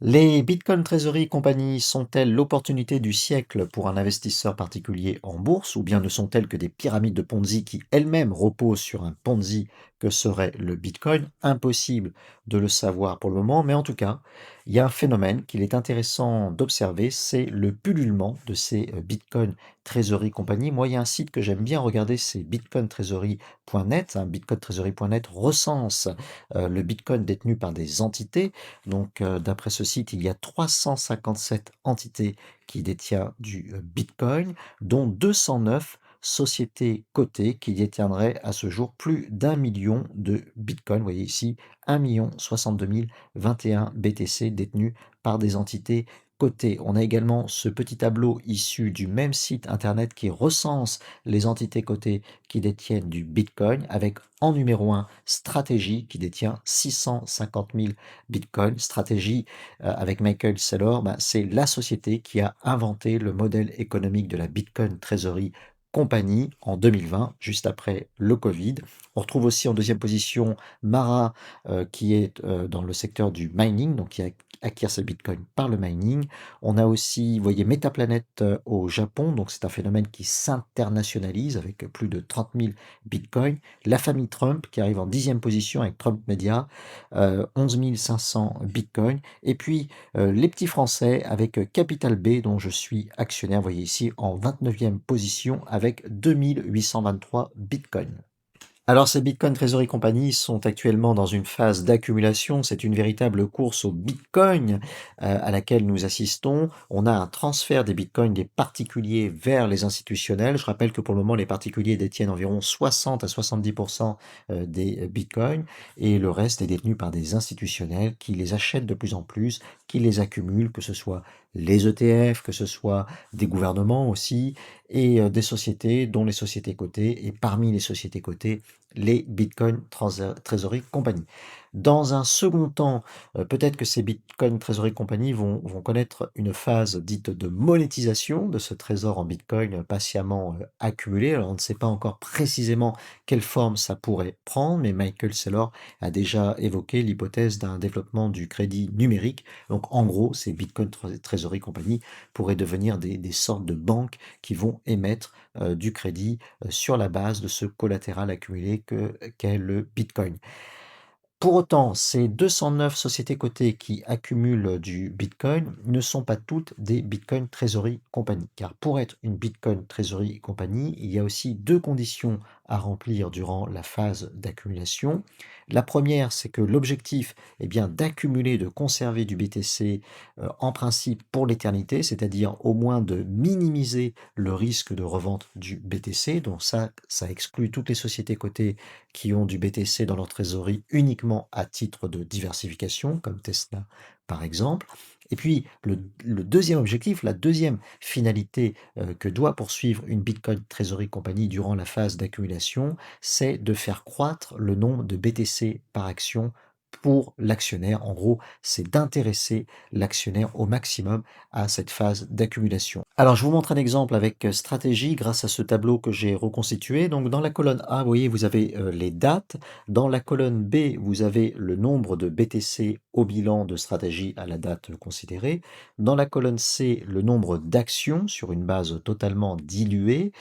Les Bitcoin Treasury Company sont-elles l'opportunité du siècle pour un investisseur particulier en bourse ou bien ne sont-elles que des pyramides de Ponzi qui elles-mêmes reposent sur un Ponzi que serait le Bitcoin? Impossible de le savoir pour le moment, mais en tout cas, il y a un phénomène qu'il est intéressant d'observer, c'est le pullulement de ces Bitcoin Treasury Company. Moi, il y a un site que j'aime bien regarder, c'est bitcointreasury.net. Bitcointreasury.net recense le Bitcoin détenu par des entités. Donc, d'après ce site, il y a 357 entités qui détiennent du Bitcoin, dont 209 sociétés cotées qui détiendraient à ce jour plus d'1 million de Bitcoin. Vous voyez ici, 1 062 021 BTC détenus par des entités cotées. On a également ce petit tableau issu du même site internet qui recense les entités cotées qui détiennent du Bitcoin, avec en numéro 1 Stratégie qui détient 650 000 Bitcoin. Stratégie, avec Michael Saylor, bah, c'est la société qui a inventé le modèle économique de la Bitcoin Treasury Company en 2020, juste après le Covid. On retrouve aussi en deuxième position Mara, qui est dans le secteur du mining, donc qui acquiert ses bitcoins par le mining. On a aussi, vous voyez, Metaplanet au Japon, donc c'est un phénomène qui s'internationalise avec plus de 30 000 bitcoins. La famille Trump qui arrive en 10e position avec Trump Media, 11 500 bitcoins. Et puis les petits Français avec Capital B, dont je suis actionnaire, vous voyez ici, en 29e position avec 2 823 bitcoins. Alors, ces Bitcoin Treasury Company sont actuellement dans une phase d'accumulation. C'est une véritable course au Bitcoin à laquelle nous assistons. On a un transfert des Bitcoins des particuliers vers les institutionnels. Je rappelle que pour le moment, les particuliers détiennent environ 60 à 70% des Bitcoins et le reste est détenu par des institutionnels qui les achètent de plus en plus, qui les accumulent, que ce soit les ETF, que ce soit des gouvernements aussi, et des sociétés, dont les sociétés cotées, et parmi les sociétés cotées, les Bitcoin Treasury Company. Dans un second temps, peut-être que ces Bitcoin Treasury Company vont connaître une phase dite de monétisation de ce trésor en Bitcoin patiemment accumulé. Alors, on ne sait pas encore précisément quelle forme ça pourrait prendre, mais Michael Saylor a déjà évoqué l'hypothèse d'un développement du crédit numérique. Donc, en gros, ces Bitcoin Treasury Company pourraient devenir des sortes de banques qui vont émettre du crédit sur la base de ce collatéral accumulé qu'est le Bitcoin. Pour autant, ces 209 sociétés cotées qui accumulent du Bitcoin ne sont pas toutes des Bitcoin Treasury Company. Car pour être une Bitcoin Treasury Company, il y a aussi deux conditions à remplir durant la phase d'accumulation. La première, c'est que l'objectif est bien d'accumuler, de conserver du BTC en principe pour l'éternité, c'est-à-dire au moins de minimiser le risque de revente du BTC. Donc ça exclut toutes les sociétés cotées qui ont du BTC dans leur trésorerie uniquement à titre de diversification, comme Tesla par exemple. Et puis le deuxième objectif, la deuxième finalité que doit poursuivre une Bitcoin Treasury Company durant la phase d'accumulation, c'est de faire croître le nombre de BTC par action pour l'actionnaire. En gros, c'est d'intéresser l'actionnaire au maximum à cette phase d'accumulation. Alors, je vous montre un exemple avec Stratégie grâce à ce tableau que j'ai reconstitué. Donc, dans la colonne A, vous voyez, vous avez les dates. Dans la colonne B, vous avez le nombre de BTC au bilan de Stratégie à la date considérée. Dans la colonne C, le nombre d'actions sur une base totalement diluée.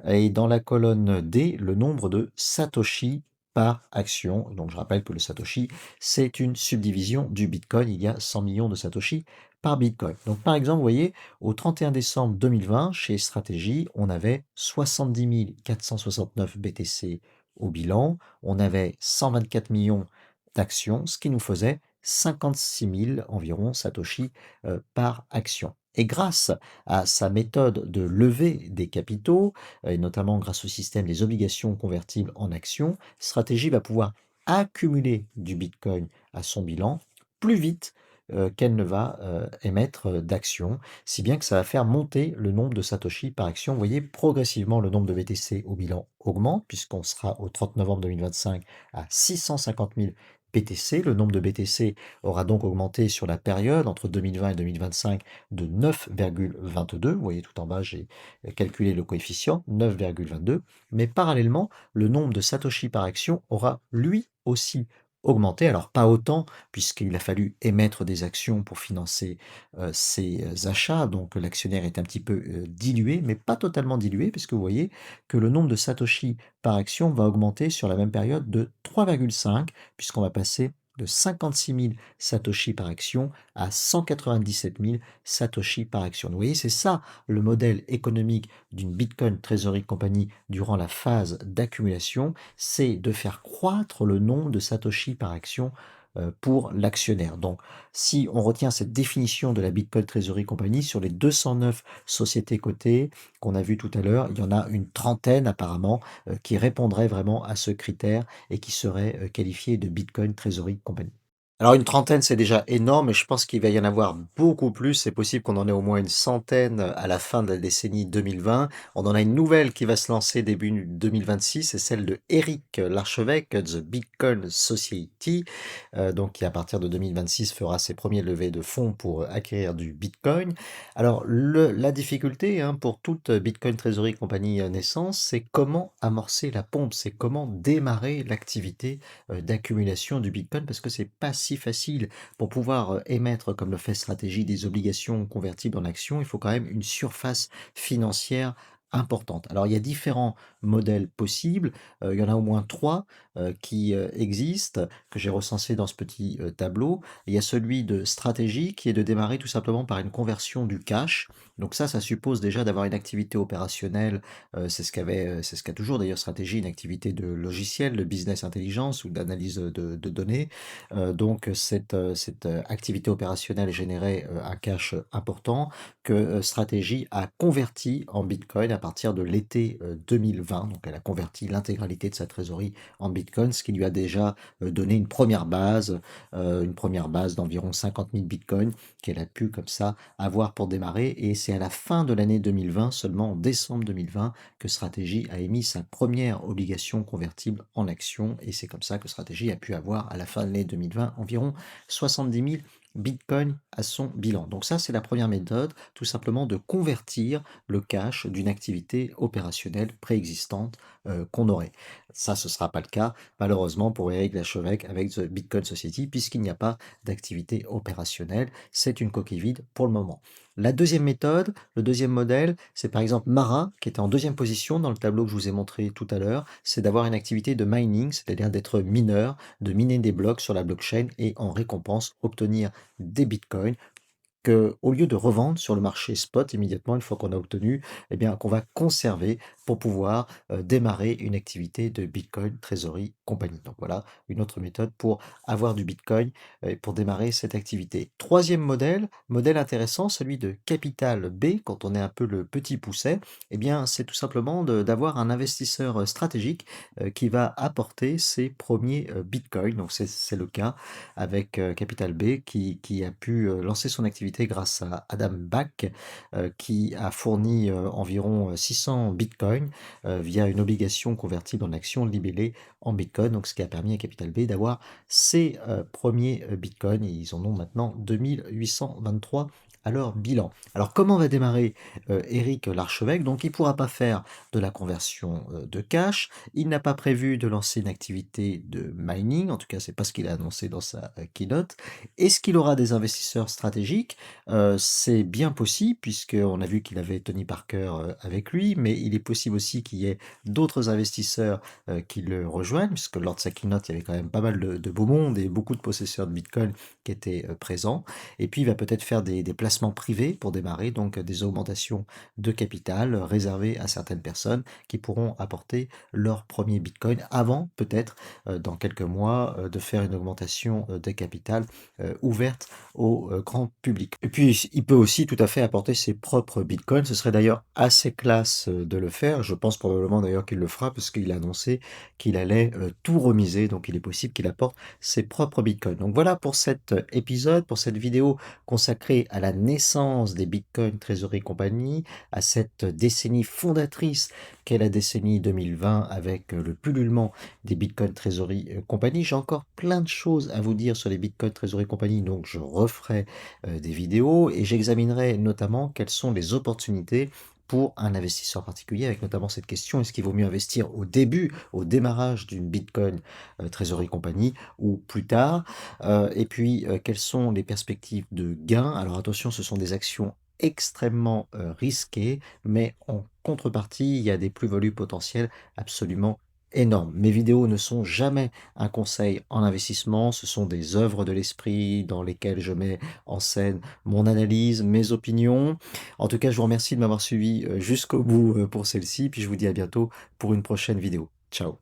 Et dans la colonne D, le nombre de Satoshi par action. Donc, je rappelle que le Satoshi, c'est une subdivision du Bitcoin. Il y a 100 millions de Satoshi par Bitcoin. Donc, par exemple, vous voyez, au 31 décembre 2020, chez Stratégie, on avait 70 469 BTC au bilan, on avait 124 millions d'actions, ce qui nous faisait 56 000 environ Satoshi par action. Et grâce à sa méthode de levée des capitaux, et notamment grâce au système des obligations convertibles en actions, Stratégie va pouvoir accumuler du Bitcoin à son bilan plus vite qu'elle ne va émettre d'actions, si bien que ça va faire monter le nombre de Satoshi par action. Vous voyez, progressivement, le nombre de BTC au bilan augmente, puisqu'on sera au 30 novembre 2025 à 650 000 BTC. Le nombre de BTC aura donc augmenté sur la période entre 2020 et 2025 de 9,22. Vous voyez tout en bas, j'ai calculé le coefficient, 9,22. Mais parallèlement, le nombre de Satoshi par action aura lui aussi augmenté. Alors pas autant, puisqu'il a fallu émettre des actions pour financer, ces, achats, donc l'actionnaire est un petit peu, dilué, mais pas totalement dilué, puisque vous voyez que le nombre de satoshi par action va augmenter sur la même période de 3,5, puisqu'on va passer de 56 000 satoshi par action à 197 000 satoshi par action. Vous voyez, c'est ça le modèle économique d'une Bitcoin Treasury Company durant la phase d'accumulation, c'est de faire croître le nombre de satoshi par action pour l'actionnaire. Donc, si on retient cette définition de la Bitcoin Treasury Company sur les 209 sociétés cotées qu'on a vues tout à l'heure, il y en a une trentaine apparemment qui répondraient vraiment à ce critère et qui seraient qualifiées de Bitcoin Treasury Company. Alors une trentaine, c'est déjà énorme et je pense qu'il va y en avoir beaucoup plus. C'est possible qu'on en ait au moins une centaine à la fin de la décennie 2020. On en a une nouvelle qui va se lancer début 2026, c'est celle de Eric Larchevêque, The Bitcoin Society, donc qui à partir de 2026 fera ses premiers levées de fonds pour acquérir du Bitcoin. Alors la difficulté pour toute Bitcoin Treasury Company naissance, c'est comment amorcer la pompe, c'est comment démarrer l'activité d'accumulation du Bitcoin parce que c'est pas si facile. Pour pouvoir émettre, comme le fait Stratégie, des obligations convertibles en actions, il faut quand même une surface financière importante. Alors il y a différents modèles possibles, il y en a au moins 3 qui existent, que j'ai recensés dans ce petit tableau. Il y a celui de Stratégie qui est de démarrer tout simplement par une conversion du cash. Donc ça suppose déjà d'avoir une activité opérationnelle, c'est ce qu'a toujours d'ailleurs Stratégie, une activité de logiciel, de business intelligence ou d'analyse de données. Donc cette activité opérationnelle générait un cash important que Stratégie a converti en Bitcoin à partir de l'été 2020. Donc elle a converti l'intégralité de sa trésorerie en Bitcoin, ce qui lui a déjà donné une première base d'environ 50 000 Bitcoins qu'elle a pu comme ça avoir pour démarrer. Et c'est à la fin de l'année 2020, seulement en décembre 2020, que Stratégie a émis sa première obligation convertible en actions. Et c'est comme ça que Stratégie a pu avoir à la fin de l'année 2020 environ 70 000 Bitcoin à son bilan. Donc ça, c'est la première méthode, tout simplement de convertir le cash d'une activité opérationnelle préexistante qu'on aurait. Ça, ce ne sera pas le cas, malheureusement, pour Eric Lachevêque avec The Bitcoin Society, puisqu'il n'y a pas d'activité opérationnelle. C'est une coquille vide pour le moment. La deuxième méthode, le deuxième modèle, c'est par exemple Mara, qui était en deuxième position dans le tableau que je vous ai montré tout à l'heure. C'est d'avoir une activité de mining, c'est-à-dire d'être mineur, de miner des blocs sur la blockchain et en récompense obtenir des bitcoins qu'au lieu de revendre sur le marché spot immédiatement une fois qu'on a obtenu, eh bien, qu'on va conserver pour pouvoir démarrer une activité de Bitcoin Treasury Company. Donc voilà une autre méthode pour avoir du Bitcoin et pour démarrer cette activité. Troisième modèle, modèle intéressant, celui de Capital B, quand on est un peu le petit pousset, eh bien, c'est tout simplement d'avoir un investisseur stratégique qui va apporter ses premiers Bitcoins. Donc c'est le cas avec Capital B qui a pu lancer son activité grâce à Adam Back qui a fourni environ 600 bitcoins via une obligation convertible en actions libellée en bitcoin. Donc ce qui a permis à Capital B d'avoir ses premiers bitcoins et ils en ont maintenant 2823 à leur bilan. Alors comment va démarrer Eric Larchevêque? Donc il ne pourra pas faire de la conversion de cash, il n'a pas prévu de lancer une activité de mining, en tout cas c'est pas ce qu'il a annoncé dans sa keynote. Est-ce qu'il aura des investisseurs stratégiques? C'est bien possible puisqu'on a vu qu'il avait Tony Parker avec lui, mais il est possible aussi qu'il y ait d'autres investisseurs qui le rejoignent, puisque lors de sa keynote, il y avait quand même pas mal de beau monde et beaucoup de possesseurs de Bitcoin qui étaient présents. Et puis il va peut-être faire des placements privés pour démarrer, donc des augmentations de capital réservées à certaines personnes qui pourront apporter leur premier Bitcoin avant peut-être dans quelques mois de faire une augmentation de capital ouverte au grand public. Et puis il peut aussi tout à fait apporter ses propres Bitcoins. Ce serait d'ailleurs assez classe de le faire. Je pense probablement d'ailleurs qu'il le fera parce qu'il a annoncé qu'il allait tout remiser. Donc il est possible qu'il apporte ses propres Bitcoins. Donc voilà pour cet épisode, pour cette vidéo consacrée à la naissance des Bitcoin Treasury Company, à cette décennie fondatrice qu'est la décennie 2020 avec le pullulement des Bitcoin Treasury Company. J'ai encore plein de choses à vous dire sur les Bitcoin Treasury Company, donc je referai des vidéos et j'examinerai notamment quelles sont les opportunités pour un investisseur particulier, avec notamment cette question, est-ce qu'il vaut mieux investir au début, au démarrage d'une Bitcoin trésorerie compagnie ou plus tard? Et puis, quelles sont les perspectives de gains? Alors attention, ce sont des actions extrêmement risquées, mais en contrepartie, il y a des plus-values potentielles absolument énormes. Mes vidéos ne sont jamais un conseil en investissement, ce sont des œuvres de l'esprit dans lesquelles je mets en scène mon analyse, mes opinions. En tout cas, je vous remercie de m'avoir suivi jusqu'au bout pour celle-ci, puis je vous dis à bientôt pour une prochaine vidéo. Ciao.